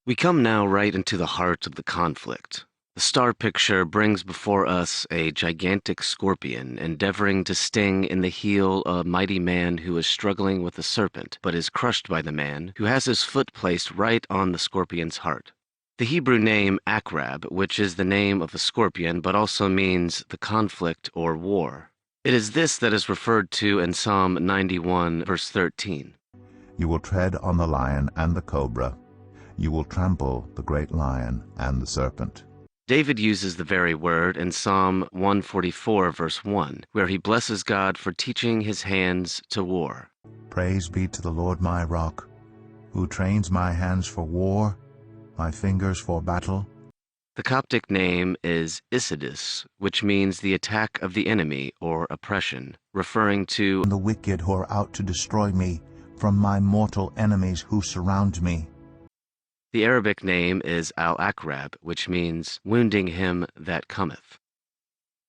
We come now right into the heart of the conflict. The star picture brings before us a gigantic scorpion endeavoring to sting in the heel a mighty man who is struggling with a serpent, but is crushed by the man, who has his foot placed right on the scorpion's heart. The Hebrew name Akrab, which is the name of a scorpion but also means the conflict or war. It is this that is referred to in Psalm 91, verse 13. You will tread on the lion and the cobra. You will trample the great lion and the serpent. David uses the very word in Psalm 144, verse 1, where he blesses God for teaching his hands to war. Praise be to the Lord my rock, who trains my hands for war, my fingers for battle. The Coptic name is Isidis, which means the attack of the enemy or oppression, referring to the wicked who are out to destroy me, from my mortal enemies who surround me. The Arabic name is Al-Akrab, which means wounding him that cometh.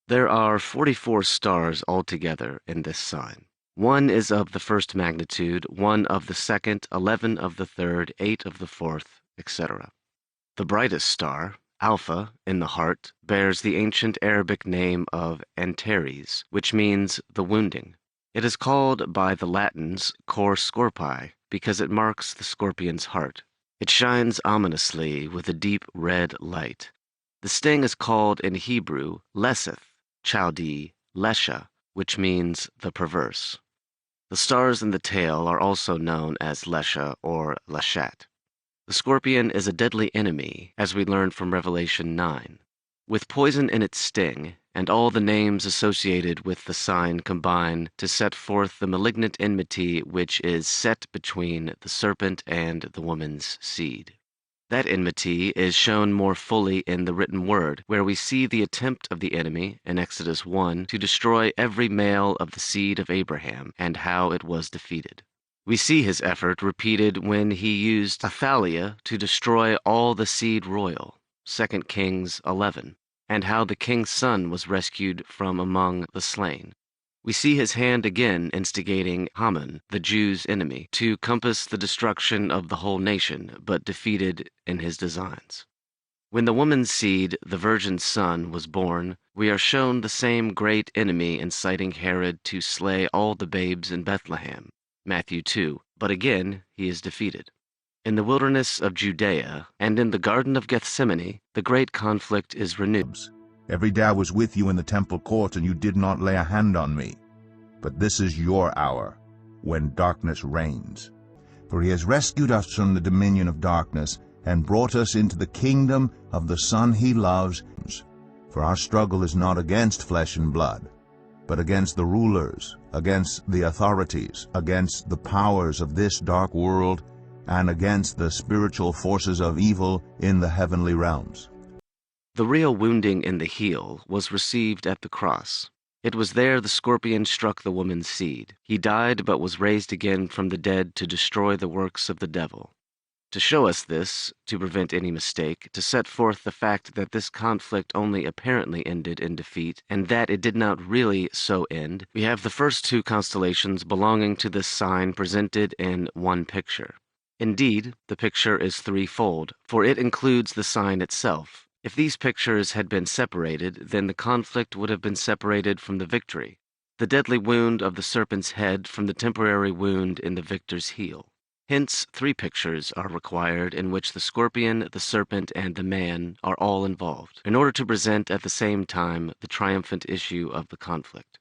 There are 44 stars altogether in this sign. 1 is of the first magnitude, 1 of the second, 11 of the third, 8 of the fourth, etc. The brightest star, Alpha, in the heart, bears the ancient Arabic name of Antares, which means the wounding. It is called by the Latins cor scorpii because it marks the scorpion's heart. It shines ominously with a deep red light. The sting is called in Hebrew leseth, Chaldee lesha, which means the perverse. The stars in the tail are also known as lesha or lashat. The scorpion is a deadly enemy, as we learn from Revelation 9. With poison in its sting, and all the names associated with the sign combine to set forth the malignant enmity which is set between the serpent and the woman's seed. That enmity is shown more fully in the written word, where we see the attempt of the enemy in Exodus 1 to destroy every male of the seed of Abraham, and how it was defeated. We see his effort repeated when he used Athaliah to destroy all the seed royal, 2 Kings 11. And how the king's son was rescued from among the slain. We see his hand again instigating Haman, the Jews' enemy, to compass the destruction of the whole nation, but defeated in his designs. When the woman's seed, the virgin's son, was born, we are shown the same great enemy inciting Herod to slay all the babes in Bethlehem, Matthew 2, but again he is defeated. In the wilderness of Judea and in the Garden of Gethsemane, the great conflict is renewed. Every day I was with you in the temple court, and you did not lay a hand on me. But this is your hour, when darkness reigns. For he has rescued us from the dominion of darkness, and brought us into the kingdom of the Son he loves. For our struggle is not against flesh and blood, but against the rulers, against the authorities, against the powers of this dark world, and against the spiritual forces of evil in the heavenly realms. The real wounding in the heel was received at the cross. It was there the scorpion struck the woman's seed. He died but was raised again from the dead to destroy the works of the devil. To show us this, to prevent any mistake, to set forth the fact that this conflict only apparently ended in defeat, and that it did not really so end, we have the first two constellations belonging to this sign presented in one picture. Indeed, the picture is threefold, for it includes the sign itself. If these pictures had been separated, then the conflict would have been separated from the victory. The deadly wound of the serpent's head from the temporary wound in the victor's heel. Hence, 3 pictures are required in which the scorpion, the serpent, and the man are all involved, in order to present at the same time the triumphant issue of the conflict.